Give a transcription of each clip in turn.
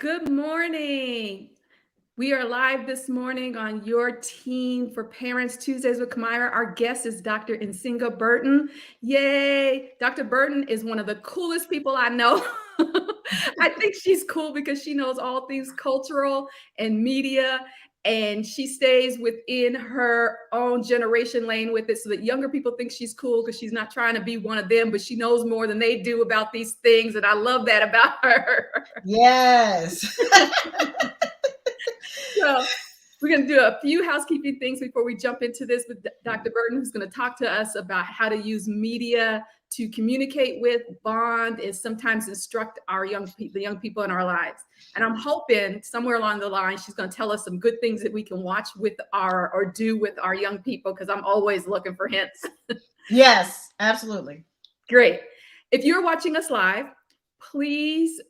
Good morning. We are live this morning on Your Team for Parents Tuesdays with Kamira. Our guest is Dr. Nsenga Burton. Yay! Dr. Burton is one of the coolest people I know. I think she's cool because she knows all things cultural and media, and she stays within her own generation lane with it so that younger people think she's cool because she's not trying to be one of them, but she knows more than they do about these things. And I love that about her. Yes. So we're going to do a few housekeeping things before we jump into this with Dr. Burton, who's going to talk to us about how to use media to communicate with, bond, and sometimes instruct the young people in our lives. And I'm hoping somewhere along the line, she's going to tell us some good things that we can watch with or do with our young people, because I'm always looking for hints. Yes, absolutely. Great. If you're watching us live, please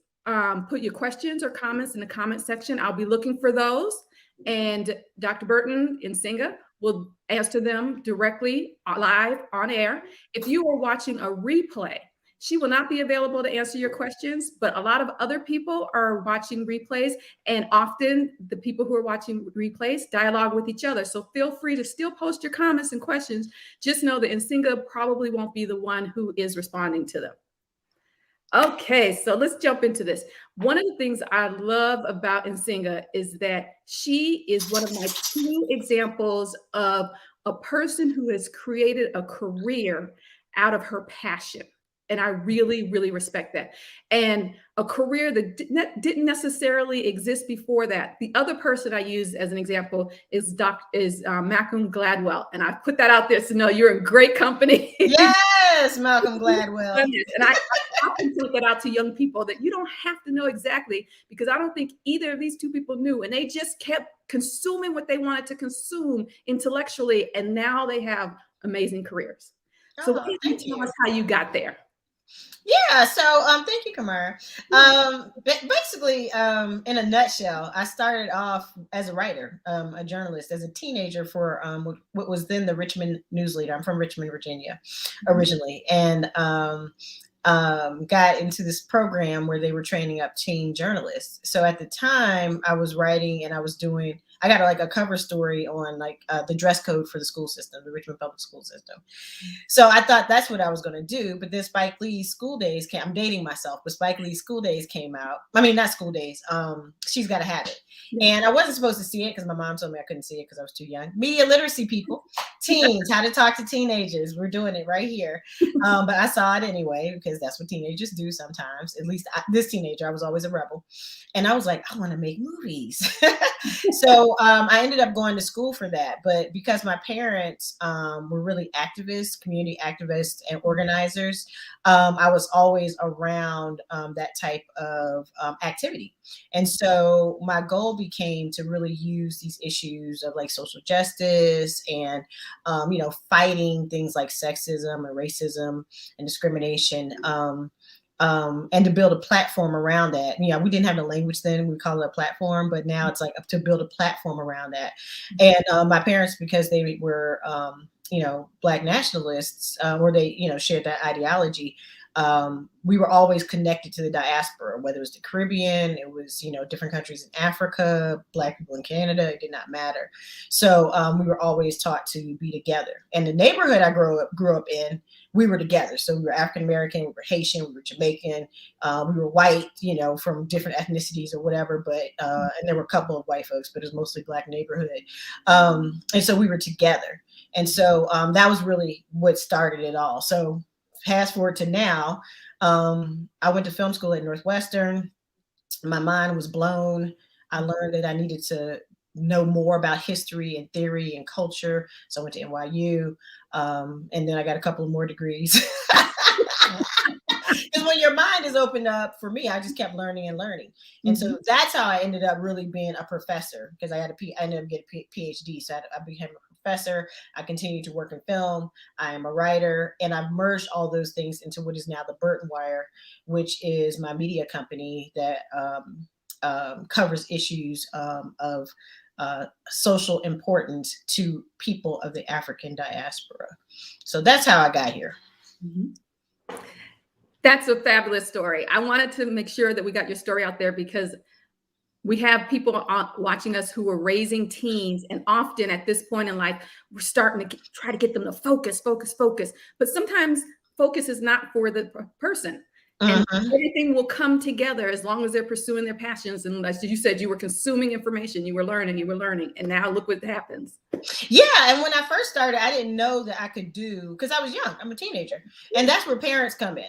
put your questions or comments in the comment section. I'll be looking for those. And Dr. Burton Nsenga will answer them directly live on air. If you are watching a replay, she will not be available to answer your questions, but a lot of other people are watching replays, and often the people who are watching replays dialogue with each other. So feel free to still post your comments and questions. Just know that Nsenga probably won't be the one who is responding to them. Okay, so let's jump into this. One of the things I love about Nsenga is that she is one of my two examples of a person who has created a career out of her passion. And I really, really respect that. And a career that didn't necessarily exist before that. The other person I use as an example is Malcolm Gladwell. And I put that out there to know you're in great company. Yes, Malcolm Gladwell. And I often point that out to young people that you don't have to know exactly, because I don't think either of these two people knew, and they just kept consuming what they wanted to consume intellectually, and now they have amazing careers. So why don't you tell us how you got there? Yeah, so thank you, Kamara. Basically, in a nutshell, I started off as a writer, a journalist, as a teenager for what was then the Richmond News Leader. I'm from Richmond, Virginia, originally, and got into this program where they were training up teen journalists. So at the time, I was writing and I got like a cover story on like the dress code for the school system, the Richmond public school system. So I thought that's what I was going to do. But then Spike Lee's School Days came. I'm dating myself, but Spike Lee's School Days came out. I mean, not School Days. She's Gotta Have It. And I wasn't supposed to see it because my mom told me I couldn't see it because I was too young. Media literacy people, teens, how to talk to teenagers. We're doing it right here. But I saw it anyway because that's what teenagers do sometimes. At least this teenager, I was always a rebel. And I was like, I want to make movies. So I ended up going to school for that. But because my parents were really activists, community activists and organizers, I was always around that type of activity. And so my goal became to really use these issues of like social justice and, fighting things like sexism and racism and discrimination. And to build a platform around that. We didn't have the language then, we call it a platform, but now it's like up to build a platform around that. And my parents, because they were, Black nationalists, or they, shared that ideology, we were always connected to the diaspora, whether it was the Caribbean, it was, different countries in Africa, Black people in Canada, it did not matter. So we were always taught to be together. And the neighborhood I grew up in, we were together. So we were African American, we were Haitian, we were Jamaican, we were white, from different ethnicities or whatever. But and there were a couple of white folks, but it was mostly Black neighborhood. And so we were together. And so that was really what started it all. So fast forward to now, I went to film school at Northwestern. My mind was blown. I learned that I needed to know more about history and theory and culture. So I went to NYU, and then I got a couple of more degrees. Because when your mind is opened up, for me, I just kept learning and learning. And so that's how I ended up really being a professor, because I ended up getting a Ph.D. So I became a professor. I continued to work in film. I am a writer, and I've merged all those things into what is now the Burton Wire, which is my media company that covers issues of social importance to people of the African diaspora. So that's how I got here. That's a fabulous story. I wanted to make sure that we got your story out there because We have people watching us who are raising teens, and often at this point in life, we're starting to try to get them to focus, focus, focus. But sometimes focus is not for the person, and Mhm. everything will come together as long as they're pursuing their passions. And as you said, you were consuming information, you were learning, and now look what happens. Yeah, and when I first started, I didn't know that I could do because I was young. I'm a teenager, and that's where parents come in.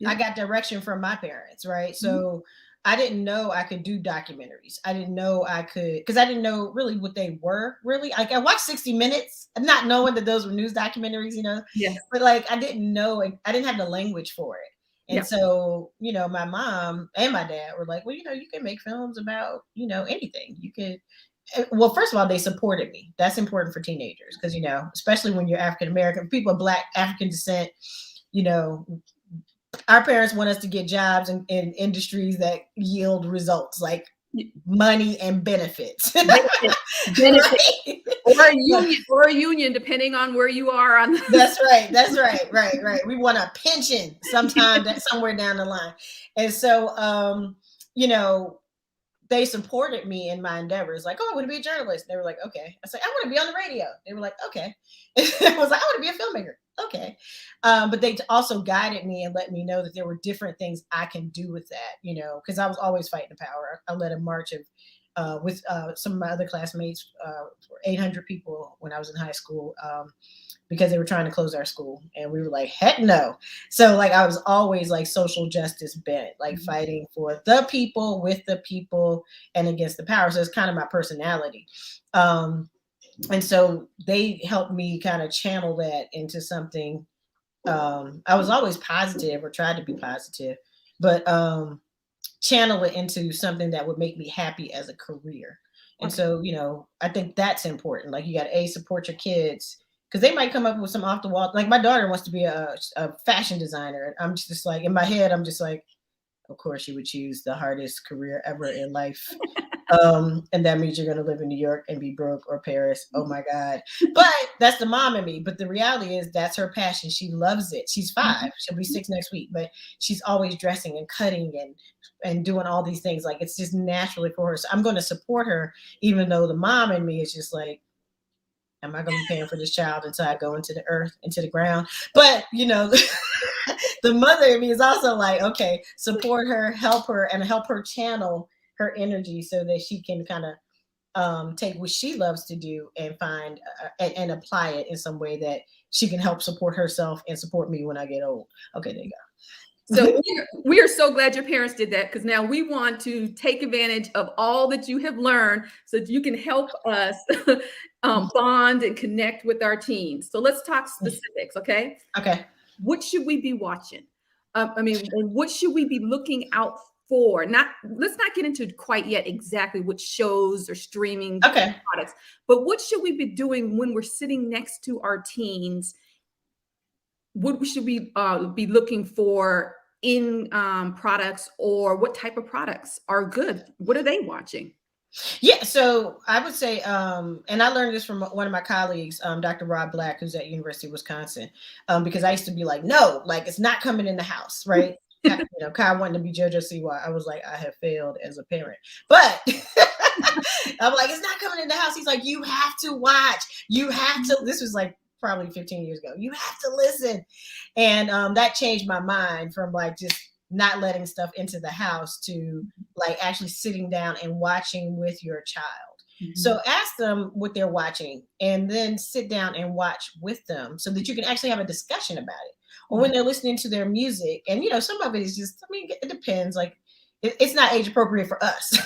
I Yeah. got direction from my parents, right? Mhm. So I didn't know I could do documentaries. I didn't know I could because I didn't know really what they were. Really, like I watched 60 Minutes, not knowing that those were news documentaries, Yes. But like I didn't know, I didn't have the language for it. And Yeah. so, my mom and my dad were like, well, you can make films about, anything. You could well, first of all, they supported me. That's important for teenagers because, especially when you're African American, people of Black African descent, you know, our parents want us to get jobs in industries that yield results like money and benefits. Benefit, benefit, Right? or a union, depending on where you are on. That's right. That's right. Right. We want a pension sometime somewhere down the line. And so, you know, they supported me in my endeavors. Like, oh, I want to be a journalist. They were like, okay. I said, I want to be on the radio. They were like, okay. I was like, I want to be a filmmaker. Okay. But they also guided me and let me know that there were different things I can do with that, because I was always fighting the power. I led a march with some of my other classmates, 800 people when I was in high school. Because they were trying to close our school and we were like, heck no. So like I was always like social justice bent, like fighting for the people, with the people, and against the power. So it's kind of my personality. And so they helped me kind of channel that into something. I was always positive or tried to be positive, but channel it into something that would make me happy as a career. And Okay. so, I think that's important. Like you got to support your kids because they might come up with some off the wall. Like my daughter wants to be a fashion designer. And I'm just like, in my head, I'm just like, of course you would choose the hardest career ever in life. And that means you're going to live in New York and be broke or Paris. Oh my God. But that's the mom in me. But the reality is that's her passion. She loves it. She's 5. She'll be 6 next week, but she's always dressing and cutting and doing all these things. Like it's just naturally for her. So I'm going to support her, even though the mom in me is just like, am I going to be paying for this child until I go into the earth, into the ground? But, the mother in me is also like, okay, support her, and help her channel her energy so that she can kind of take what she loves to do and find and apply it in some way that she can help support herself and support me when I get old. Okay, there you go. So we are so glad your parents did that because now we want to take advantage of all that you have learned so that you can help us bond and connect with our teens. So let's talk specifics, okay? Okay. What should we be watching? What should we be looking out for? Let's not get into quite yet exactly what shows or streaming products, but what should we be doing when we're sitting next to our teens? What should we be looking for in products, or what type of products are good? What are they watching? Yeah, so I would say, and I learned this from one of my colleagues, Dr. Rob Black, who's at University of Wisconsin, because I used to be like, no, like it's not coming in the house, right? Kai wanted to be JoJo Siwa. I was like, I have failed as a parent, but I'm like, it's not coming in the house. He's like, you have to watch. You have to. This was like probably 15 years ago. You have to listen, and that changed my mind from like just not letting stuff into the house to like actually sitting down and watching with your child. So ask them what they're watching and then sit down and watch with them so that you can actually have a discussion about it. Or when they're listening to their music, and some of it is just, it depends. Like it's not age appropriate for us.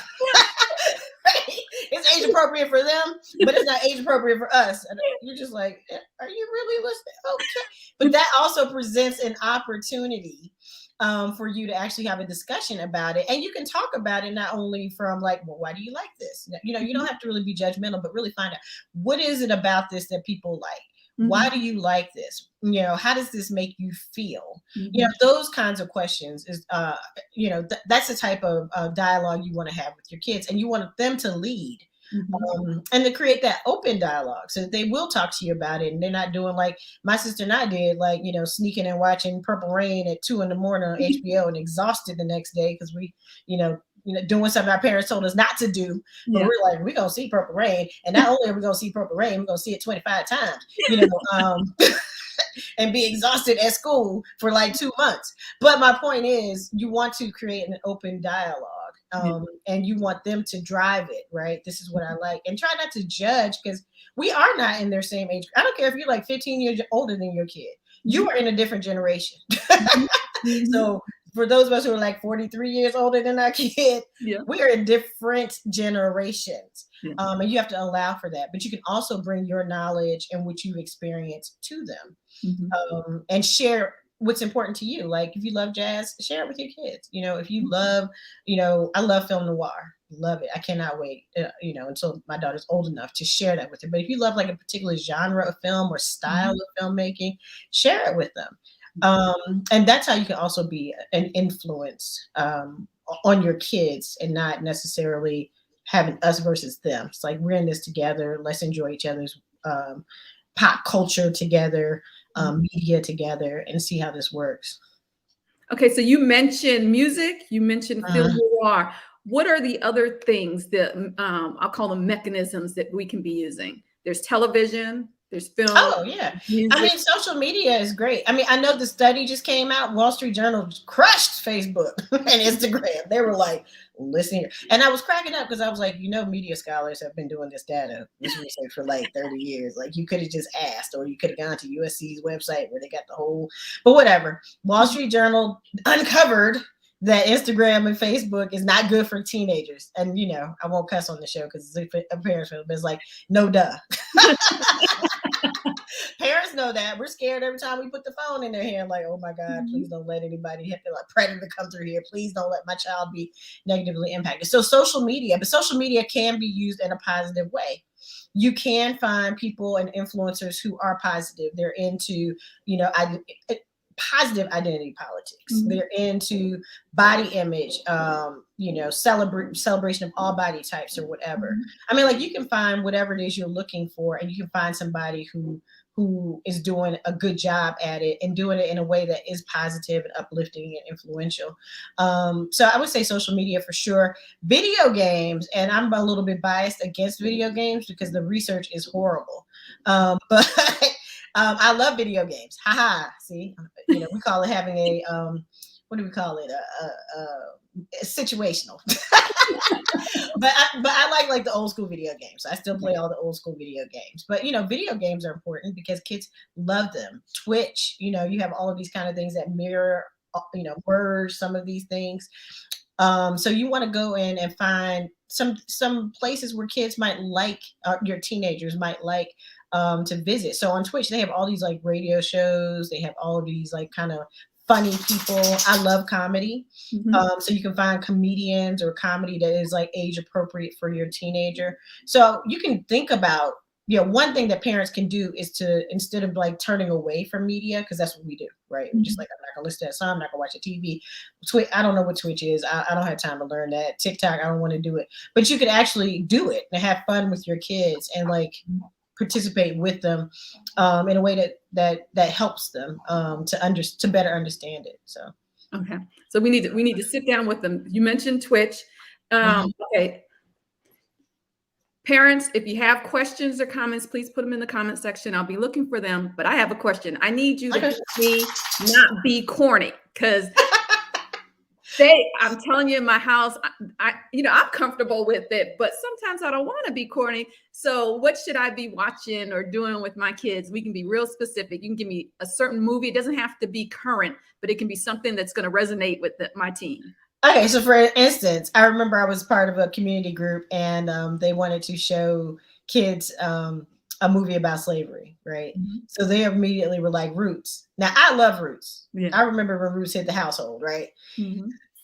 Right? It's age appropriate for them, but it's not age appropriate for us. And you're just like, are you really listening? Okay. But that also presents an opportunity for you to actually have a discussion about it. And you can talk about it not only from like, well, why do you like this? You don't have to really be judgmental, but really find out what is it about this that people like? Why do you like this? How does this make you feel? Those kinds of questions is, that's the type of dialogue you want to have with your kids, and you want them to lead. And to create that open dialogue so that they will talk to you about it, and they're not doing like my sister and I did, like sneaking and watching Purple Rain at 2 a.m. on HBO and exhausted the next day because we doing something our parents told us not to do, but Yeah. we're like, we're gonna see Purple Rain, and not only are we gonna see Purple Rain, we're gonna see it 25 times, and be exhausted at school for like 2 months. But my point is, you want to create an open dialogue. And you want them to drive it, right? This is what I like. And try not to judge, because we are not in their same age. I don't care if you're like 15 years older than your kid. You are in a different generation. So for those of us who are like 43 years older than our kid, we are in different generations. And you have to allow for that. But you can also bring your knowledge and what you've experienced to them, and share what's important to you. Like if you love jazz, share it with your kids. If you love, I love film noir. Love it. I cannot wait, until my daughter's old enough to share that with her. But if you love like a particular genre of film or style of filmmaking, share it with them. And that's how you can also be an influence on your kids, and not necessarily having us versus them. It's like, we're in this together. Let's enjoy each other's pop culture together, media together, and see how this works. Okay, so you mentioned music, you mentioned film noir. What are the other things that I'll call them mechanisms that we can be using? There's television, there's film. Oh, yeah. Music. I mean, social media is great. I mean, I know the study just came out. Wall Street Journal crushed Facebook and Instagram. They were like, listen here. And I was cracking up because I was like, media scholars have been doing this research for like 30 years. Like, you could have just asked, or you could have gone to USC's website where they got the whole, but whatever. Wall Street Journal uncovered that Instagram and Facebook is not good for teenagers. And, I won't cuss on the show because it's a parent's film, but it's like, no duh. Parents know that. We're scared every time we put the phone in their hand, like, oh my God, please don't let anybody hit like predator come through here. Please don't let my child be negatively impacted. So social media can be used in a positive way. You can find people and influencers who are positive. They're into, positive identity politics. They're into body image, celebration of all body types or whatever. I mean, like, you can find whatever it is you're looking for, and you can find somebody who is doing a good job at it and doing it in a way that is positive and uplifting and influential. So I would say social media for sure. Video games, and I'm a little bit biased against video games because the research is horrible. But I love video games. Haha. See, we call it having a what do we call it? Situational. but I like the old school video games. I still play all the old school video games. But video games are important because kids love them. Twitch, you have all of these kind of things that mirror, merge some of these things. So you want to go in and find some places where kids might like, your teenagers might like to visit. So on Twitch, they have all these like radio shows. They have all of these like kind of funny people. I love comedy. So you can find comedians or comedy that is like age appropriate for your teenager. So you can think about, one thing that parents can do is to, instead of like turning away from media, because that's what we do, right? We're just like, I'm not gonna listen to that song, I'm not gonna watch the TV. I don't know what Twitch is. I don't have time to learn that. TikTok, I don't want to do it. But you could actually do it and have fun with your kids and like participate with them in a way that helps them to better understand it. So okay, so we need to sit down with them. You mentioned Twitch. Okay, parents, if you have questions or comments, please put them in the comment section. I'll be looking for them. But I have a question. I need you to help me not be corny, because I'm telling you, in my house, I'm comfortable with it, but sometimes I don't want to be corny. So what should I be watching or doing with my kids? We can be real specific. You can give me a certain movie. It doesn't have to be current, but it can be something that's going to resonate with my teen. Okay, so for instance, I remember I was part of a community group, and they wanted to show kids a movie about slavery, right? So they immediately were like, Roots. Now, I love Roots. Yeah. I remember when Roots hit the household, right?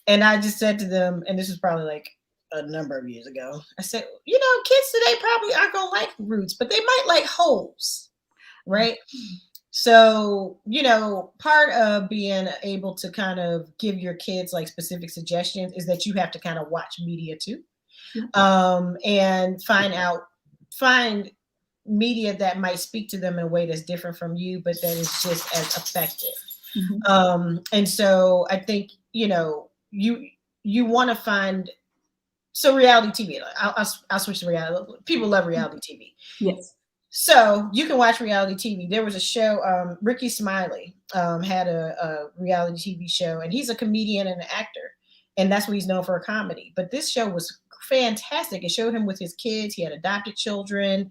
And I just said to them, and this was probably like a number of years ago, I said, kids today probably aren't going to like Roots, but they might like Holes, right? So, part of being able to kind of give your kids like specific suggestions is that you have to kind of watch media too, and find media that might speak to them in a way that's different from you, but that is just as effective. And so I think, you want to find So reality TV. I'll switch to reality. People love reality TV. Yes. So you can watch reality TV. There was a show, Ricky Smiley had a reality TV show, and he's a comedian and an actor, and that's what he's known for, a comedy. But this show was fantastic. It showed him with his kids. He had adopted children.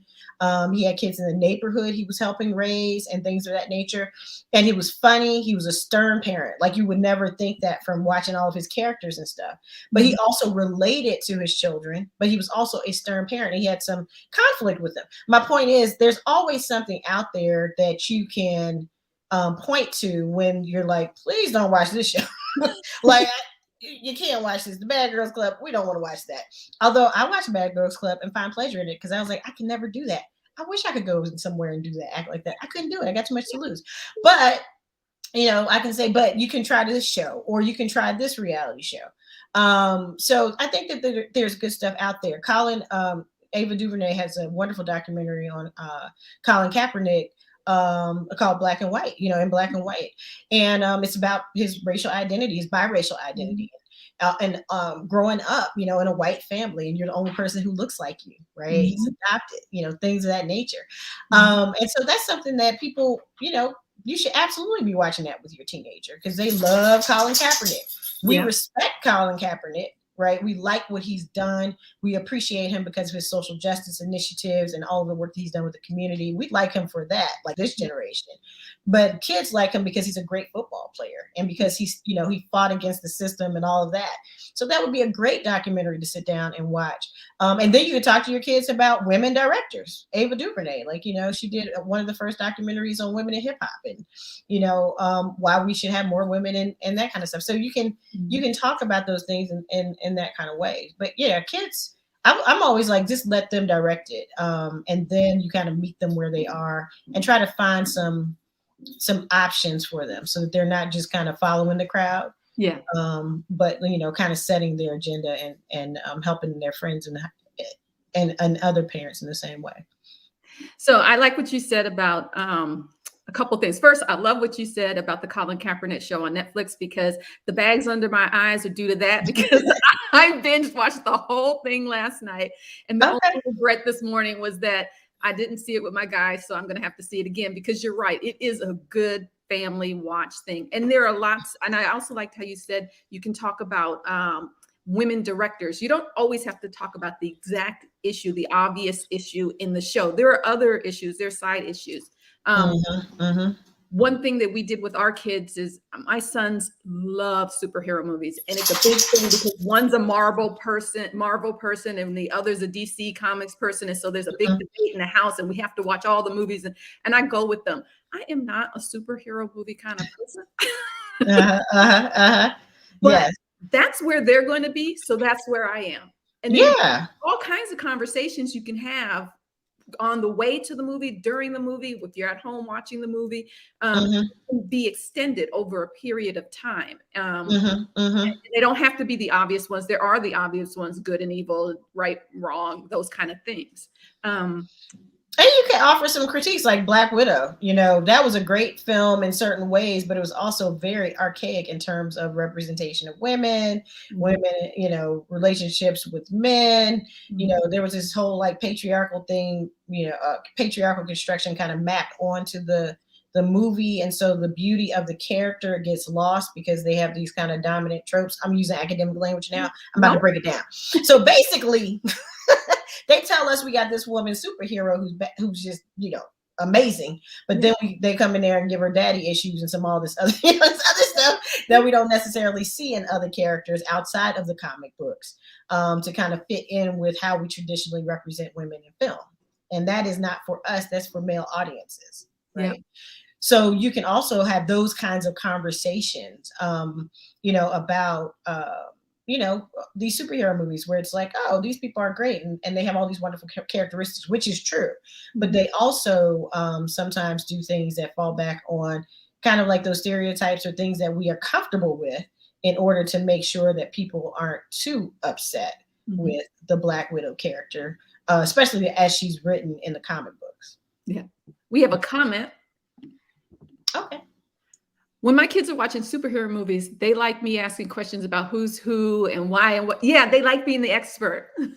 He had kids in the neighborhood he was helping raise and things of that nature. And he was funny. He was a stern parent. Like, you would never think that from watching all of his characters and stuff. But he also related to his children, but he was also a stern parent. And he had some conflict with them. My point is, there's always something out there that you can point to when you're like, please don't watch this show. Like, you can't watch this. The Bad Girls Club, we don't want to watch that. Although I watch Bad Girls Club and find pleasure in it, because I was like, I can never do that. I wish I could go somewhere and do that, act like that. I couldn't do it. I got too much to lose. But, I can say, but you can try this show, or you can try this reality show. So I think that there's good stuff out there. Ava DuVernay has a wonderful documentary on Colin Kaepernick, called Black and White, in Black and White. And it's about his racial identity, his biracial identity. And growing up, in a white family, and you're the only person who looks like you, right? Mm-hmm. He's adopted, things of that nature. And so that's something that people, you should absolutely be watching that with your teenager, because they love Colin Kaepernick. We respect Colin Kaepernick, right? We like what he's done. We appreciate him because of his social justice initiatives and all of the work that he's done with the community. We like him for that, like this generation. But kids like him because he's a great football player, and because he's, he fought against the system and all of that. So that would be a great documentary to sit down and watch. And then you can talk to your kids about women directors. Ava DuVernay, she did one of the first documentaries on women in hip hop, and, why we should have more women and that kind of stuff. So you can talk about those things in that kind of way. But yeah, kids, I'm always like, just let them direct it. And then you kind of meet them where they are and try to find some options for them, so that they're not just kind of following the crowd. Yeah. But kind of setting their agenda and helping their friends and other parents in the same way. So I like what you said about a couple things. First, I love what you said about the Colin Kaepernick show on Netflix, because the bags under my eyes are due to that, because I binge watched the whole thing last night. And the only regret this morning was that I didn't see it with my guys. So I'm going to have to see it again, because you're right. It is a good family watch thing. And there are lots. And I also liked how you said you can talk about women directors. You don't always have to talk about the exact issue, the obvious issue in the show. There are other issues, there are side issues. One thing that we did with our kids is, my sons love superhero movies, and it's a big thing because one's a Marvel person, and the other's a DC Comics person. And so there's a big debate in the house, and we have to watch all the movies. And I go with them. I am not a superhero movie kind of person. But yes, that's where they're going to be. So that's where I am. And then all kinds of conversations you can have on the way to the movie, during the movie, if you're at home watching the movie, be extended over a period of time. They don't have to be the obvious ones. There are the obvious ones, good and evil, right, wrong, those kind of things. And you can offer some critiques, like Black Widow. That was a great film in certain ways, but it was also very archaic in terms of representation of women, relationships with men. There was this whole patriarchal thing, patriarchal construction kind of mapped onto the movie. And so the beauty of the character gets lost because they have these kind of dominant tropes. I'm using academic language now. I'm about to break it down. So basically, they tell us we got this woman superhero who's just, amazing. But then they come in there and give her daddy issues and all this other, this other stuff that we don't necessarily see in other characters outside of the comic books, to kind of fit in with how we traditionally represent women in film. And that is not for us. That's for male audiences. Right. Yeah. So you can also have those kinds of conversations, about, these superhero movies where it's like, oh, these people are great and they have all these wonderful characteristics, which is true. But they also sometimes do things that fall back on kind of like those stereotypes or things that we are comfortable with, in order to make sure that people aren't too upset with the Black Widow character, especially as she's written in the comic books. Yeah. We have a comment. Okay. When my kids are watching superhero movies, they like me asking questions about who's who and why and what. Yeah, they like being the expert. Yeah, and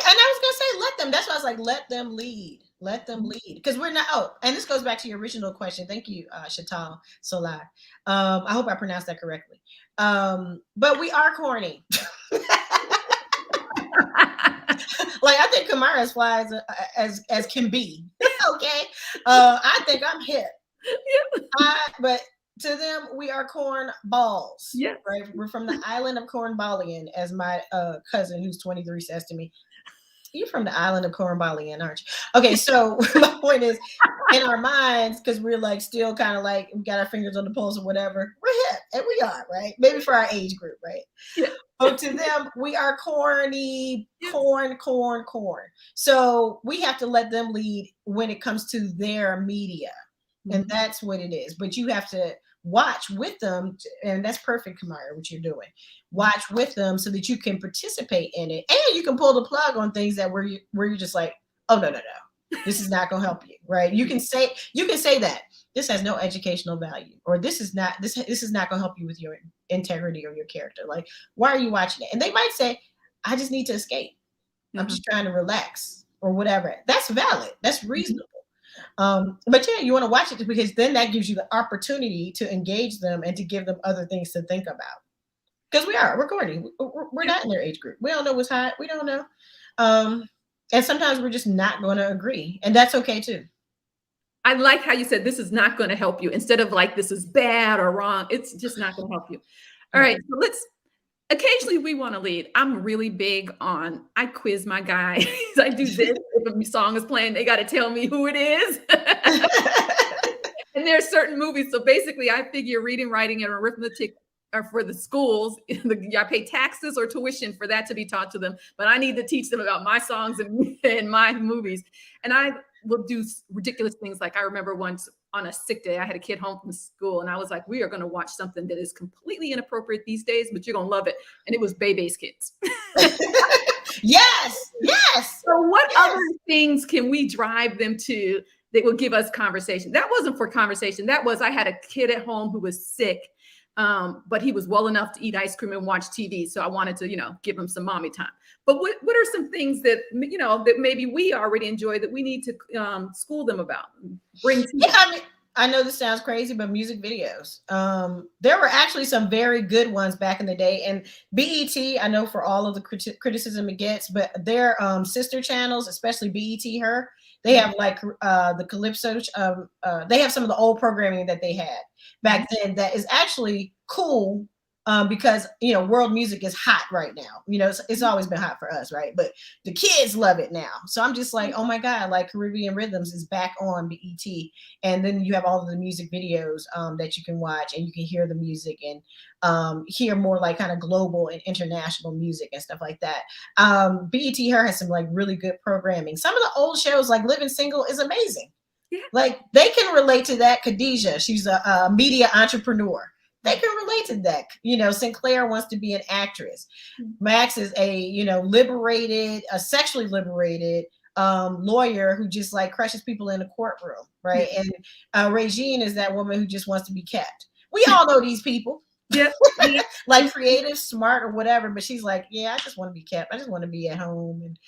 I was gonna say let them. That's why I was like, let them lead. Let them lead. Because we're not and this goes back to your original question. Thank you, Shatal Solar. I hope I pronounced that correctly. But we are corny. Like I think Kamara is fly as can be. Okay. I think I'm hip. But to them, we are corn balls. Yes. Right. We're from the island of Cornballion, as my cousin who's 23 says to me. You're from the island of Cornballion, aren't you? Okay, so my point is, in our minds, because we're like still kind of like we got our fingers on the pulse or whatever, we're hip, and we are, right? Maybe for our age group, right? Yeah. But to them, we are corny, corn. So we have to let them lead when it comes to their media. And that's what it is. But you have to watch with them, and that's perfect, Kamara, what you're doing. Watch with them so that you can participate in it, and you can pull the plug on things that where you're just like, oh no, this is not going to help you, right? You can say that this has no educational value, or this is not going to help you with your integrity or your character. Like, why are you watching it? And they might say, I just need to escape. I'm just trying to relax or whatever. That's valid. That's reasonable. But yeah, you want to watch it because then that gives you the opportunity to engage them and to give them other things to think about. Because we're corny. We're not in their age group. We don't know what's hot. We don't know. And sometimes we're just not going to agree. And that's okay too. I like how you said this is not going to help you instead of like this is bad or wrong. It's just not going to help you. All right. So occasionally we want to lead. I'm really big on, I quiz my guys. I do this. If a song is playing, they got to tell me who it is. And there are certain movies. So basically I figure reading, writing, and arithmetic are for the schools. I pay taxes or tuition for that to be taught to them, but I need to teach them about my songs and my movies. And I will do ridiculous things. Like I remember once on a sick day, I had a kid home from school and I was like, we are going to watch something that is completely inappropriate these days, but you're going to love it. And it was Bebe's Kids. Yes. So what other things can we drive them to that will give us conversation? That wasn't for conversation. That was, I had a kid at home who was sick. But he was well enough to eat ice cream and watch TV. So I wanted to, give him some mommy time. But what are some things that, that maybe we already enjoy that we need to school them about? Bring to I know this sounds crazy, but music videos. There were actually some very good ones back in the day. And BET, I know for all of the criticism it gets, but their sister channels, especially BET Her, they have like the Calypso. They have some of the old programming that they had back then that is actually cool because world music is hot right now. It's always been hot for us, right? But the kids love it now. So I'm just like, oh my God, like Caribbean Rhythms is back on BET, and then you have all of the music videos that you can watch, and you can hear the music and hear more like kind of global and international music and stuff like that. BET Her has some like really good programming. Some of the old shows like Living Single is amazing. Yeah. Like they can relate to that. Khadijah, she's a media entrepreneur. They can relate to that. Sinclair wants to be an actress. Max is a, liberated, a sexually liberated lawyer who just like crushes people in the courtroom, right? And Regine is that woman who just wants to be kept. We all know these people. Yeah. Like creative, smart, or whatever, but she's like, yeah, I just want to be kept. I just want to be at home and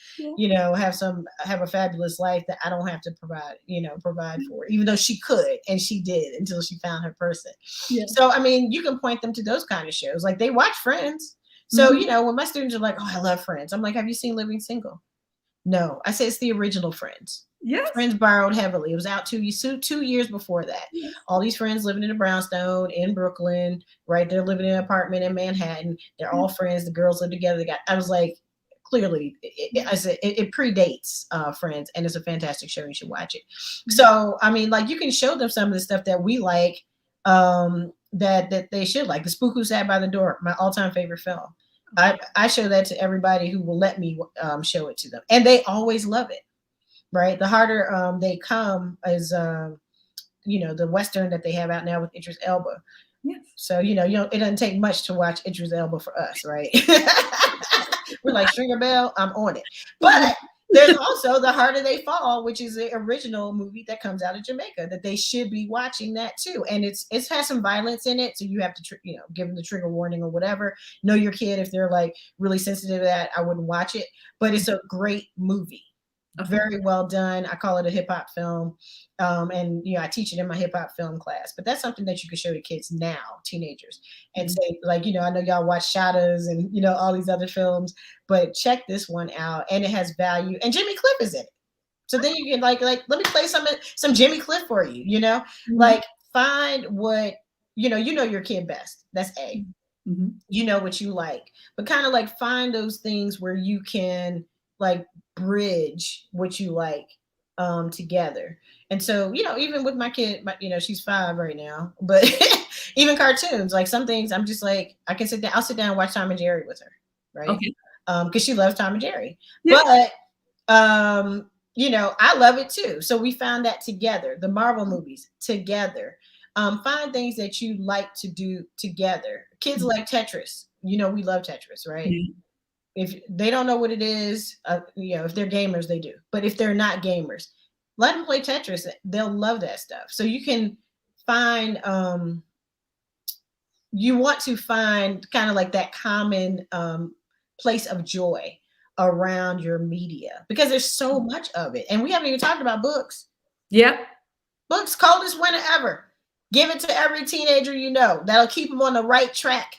have a fabulous life that I don't have to provide for, even though she could, and she did until she found her person. Yeah. So I mean, you can point them to those kind of shows. Like they watch Friends. So when my students are like, oh, I love Friends, I'm like, have you seen Living Single? No. I said it's the original Friends. Yes. Friends borrowed heavily. It was out 2 years before that. Yes. All these friends living in a brownstone in Brooklyn, right? They're living in an apartment in Manhattan. They're all friends. The girls live together. I was like, clearly, it predates Friends, and it's a fantastic show. You should watch it. So, I mean, like you can show them some of the stuff that we like, that they should like. The Spook Who Sat by the Door, my all-time favorite film. I show that to everybody who will let me show it to them, and they always love it. Right. The harder they come is, the Western that they have out now with Idris Elba. Yes. So, it doesn't take much to watch Idris Elba for us. Right. We're like, Stringer Bell, I'm on it. But There's also The Harder They Fall, which is the original movie that comes out of Jamaica that they should be watching that too. And it has some violence in it, so you have to give them the trigger warning or whatever. Know your kid if they're like really sensitive to that. I wouldn't watch it, but it's a great movie. Very well done. I call it a hip hop film. And I teach it in my hip hop film class. But that's something that you can show to kids now, teenagers, and say, like, I know y'all watch Shadows and all these other films, but check this one out. And it has value. And Jimmy Cliff is in it. So then you can like let me play some Jimmy Cliff for you, like find what you know your kid best. That's A. Mm-hmm. You know what you like, but kind of like find those things where you can like bridge what you like together. And so even with my kid, she's 5 right now, but even cartoons, like some things I'm just like, I'll sit down and watch Tom and Jerry with her, right? Okay. Because she loves Tom and Jerry. Yeah. But I love it too. So we found that together, the Marvel movies together. Find things that you like to do together. Kids like Tetris. We love Tetris, right? Mm-hmm. If they don't know what it is, if they're gamers, they do. But if they're not gamers, let them play Tetris. They'll love that stuff. So you can find, you want to find kind of like that common place of joy around your media, because there's so much of it. And we haven't even talked about books. Yep. Books, coldest winter ever. Give it to every teenager that'll keep them on the right track.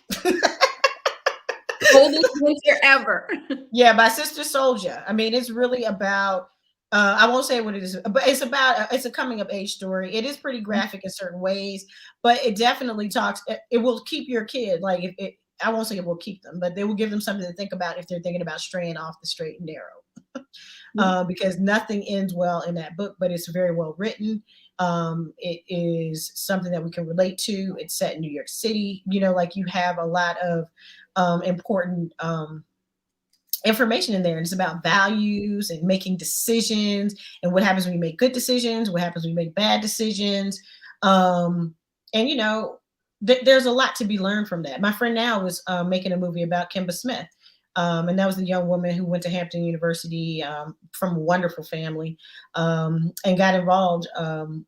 Coldest winter ever. Yeah, by Sister Soldier. I mean, it's really about, I won't say what it is, but it's a coming of age story. It is pretty graphic in certain ways, but it definitely talks, it will keep your kid, like I won't say it will keep them, but they will give them something to think about if they're thinking about straying off the straight and narrow. Because nothing ends well in that book, but it's very well written. It is something that we can relate to. It's set in New York City. Like you have a lot of important information in there. And it's about values and making decisions and what happens when you make good decisions, what happens when you make bad decisions. And there's a lot to be learned from that. My friend now was making a movie about Kimba Smith. And that was the young woman who went to Hampton University from a wonderful family and got involved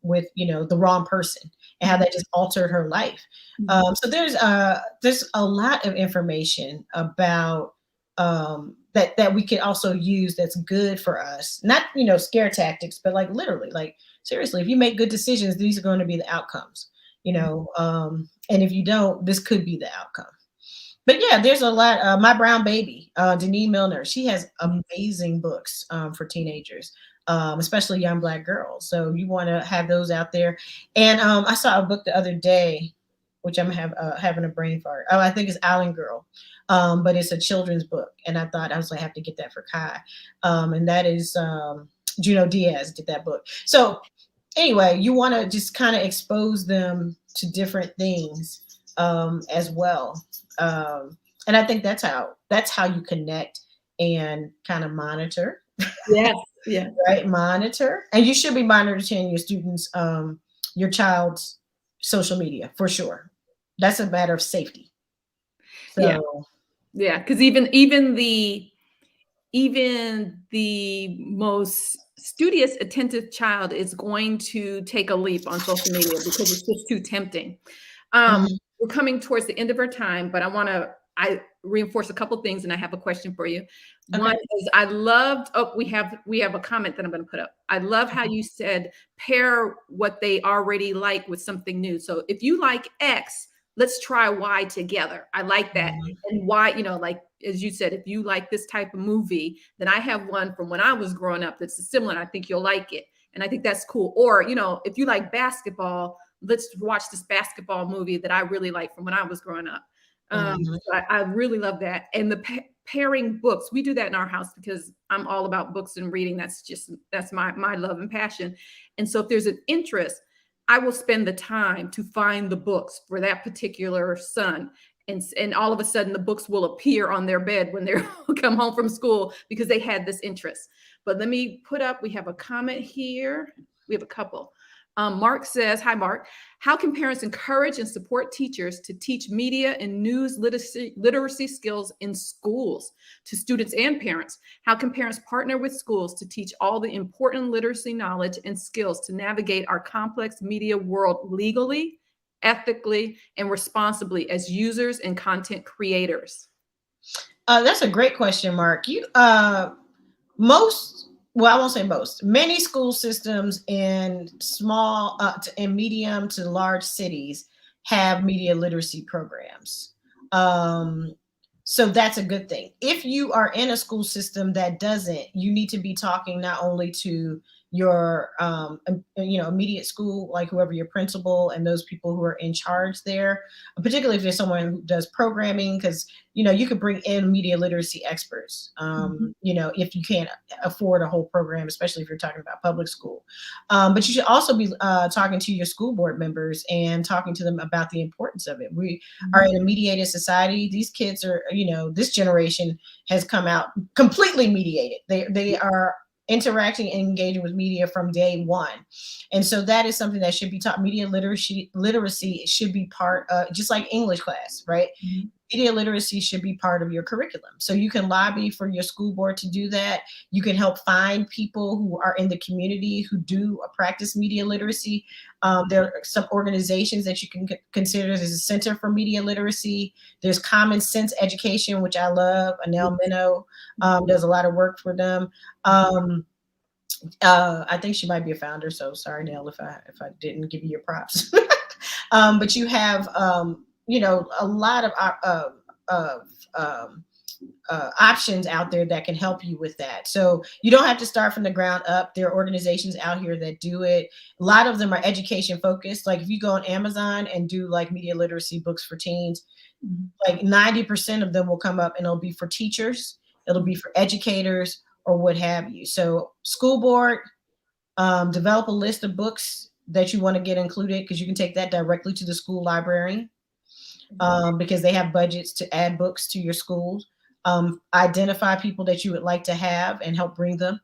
with, the wrong person and how that just altered her life. So there's a lot of information about that we can also use that's good for us. Not, scare tactics, but like literally, like seriously, if you make good decisions, these are going to be the outcomes, and if you don't, this could be the outcome. But yeah, there's a lot. My Brown Baby, Denise Milner, she has amazing books for teenagers, especially young Black girls. So you want to have those out there. And I saw a book the other day, which I'm having a brain fart. Oh, I think it's Island Girl, but it's a children's book. And I thought I was like, I have to get that for Kai. And that is Juno Diaz did that book. So anyway, you want to just kind of expose them to different things as well. And I think that's how you connect and kind of monitor. Yes. Yeah. Right. Monitor. And you should be monitoring your students, your child's social media for sure. That's a matter of safety. So, yeah. Because even the most studious, attentive child is going to take a leap on social media because it's just too tempting. We're coming towards the end of our time, but I reinforce a couple things, and I have a question for you. Okay. One is I loved. We have a comment that I'm going to put up. I love how you said pair what they already like with something new. So if you like X, let's try Y together. I like that. And Y, like as you said, if you like this type of movie, then I have one from when I was growing up that's similar. I think you'll like it, and I think that's cool. Or if you like basketball, let's watch this basketball movie that I really like from when I was growing up. So I really love that. And the pairing books, we do that in our house because I'm all about books and reading. That's my love and passion. And so if there's an interest, I will spend the time to find the books for that particular son. And all of a sudden the books will appear on their bed when they come home from school because they had this interest. But let me we have a comment here. We have a couple. Mark says, hi, Mark. How can parents encourage and support teachers to teach media and news literacy skills in schools to students and parents? How can parents partner with schools to teach all the important literacy knowledge and skills to navigate our complex media world legally, ethically, and responsibly as users and content creators? That's a great question, Mark. Well, I won't say most. Many school systems in small and medium to large cities have media literacy programs. So that's a good thing. If you are in a school system that doesn't, you need to be talking not only to your immediate school, like whoever your principal and those people who are in charge there, particularly if there's someone who does programming, because you could bring in media literacy experts, if you can't afford a whole program, especially if you're talking about public school. But you should also be talking to your school board members and talking to them about the importance of it. We are in a mediated society. These kids are, this generation has come out completely mediated. They are interacting and engaging with media from day one. And so that is something that should be taught. Media literacy should be part of, just like English class, right? Mm-hmm. Media literacy should be part of your curriculum. So you can lobby for your school board to do that. You can help find people who are in the community who do practice media literacy. There are some organizations that you can consider. There's a Center for Media Literacy. There's Common Sense Education, which I love. Anel Minow does a lot of work for them. I think she might be a founder. So sorry, Nell, if I didn't give you your props. But you have a lot of options out there that can help you with that. So you don't have to start from the ground up. There are organizations out here that do it. A lot of them are education focused. Like if you go on Amazon and do like media literacy books for teens, like 90% of them will come up and it'll be for teachers, it'll be for educators, or what have you. So school board, develop a list of books that you want to get included, because you can take that directly to the school librarian, because they have budgets to add books to your schools. Identify people that you would like to have and help bring them,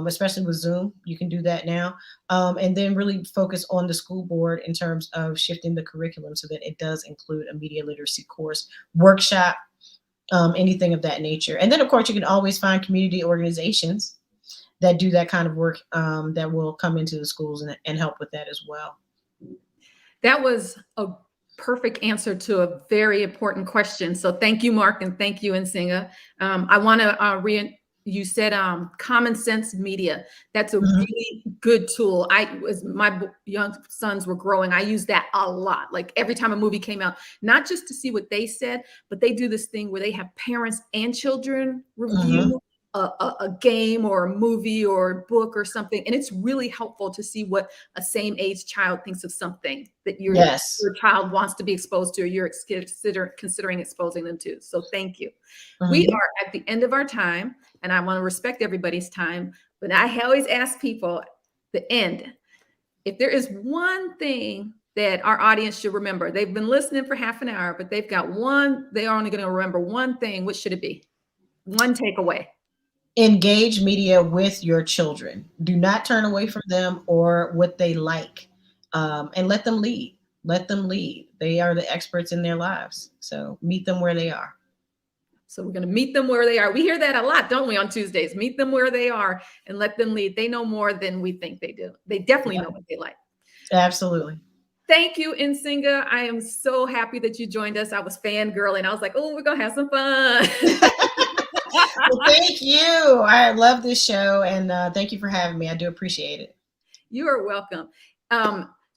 especially with Zoom. You can do that now. And then really focus on the school board in terms of shifting the curriculum so that it does include a media literacy course, workshop, anything of that nature. And then, of course, you can always find community organizations that do that kind of work, that will come into the schools and help with that as well. That was a perfect answer to a very important question. So thank you, Mark, and thank you, Nsenga. I want to you said common sense media. That's a really good tool. As my young sons were growing, I used that a lot. Like every time a movie came out, not just to see what they said, but they do this thing where they have parents and children review a game or a movie or a book or something. And it's really helpful to see what a same age child thinks of something that your child wants to be exposed to, or you're considering exposing them to. So thank you. We are at the end of our time, and I want to respect everybody's time, but I always ask people the end, if there is one thing that our audience should remember. They've been listening for half an hour, but they've got they're only going to remember one thing. What should it be? One takeaway. Engage media with your children. Do not turn away from them or what they like, and let them lead. Let them lead. They are the experts in their lives. So meet them where they are. So we're going to meet them where they are. We hear that a lot, don't we, on Tuesdays? Meet them where they are and let them lead. They know more than we think they do. They definitely know what they like. Absolutely. Thank you, Nsenga. I am so happy that you joined us. I was fangirling. I was like, oh, we're going to have some fun. Well, thank you. I love this show, and thank you for having me. I do appreciate it. You are welcome.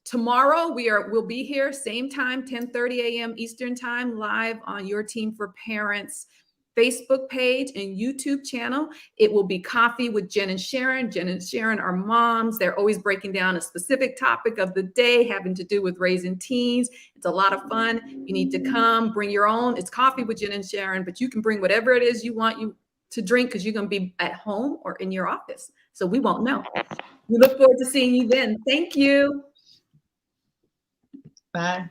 Tomorrow we'll be here, same time, 10:30 a.m. Eastern time, live on Your Team for Parents Facebook page and YouTube channel. It will be Coffee with Jen and Sharon. Jen and Sharon are moms. They're always breaking down a specific topic of the day having to do with raising teens. It's a lot of fun. You need to come, bring your own. It's Coffee with Jen and Sharon, but you can bring whatever it is you want to drink, because you're going to be at home or in your office. So we won't know. We look forward to seeing you then. Thank you. Bye.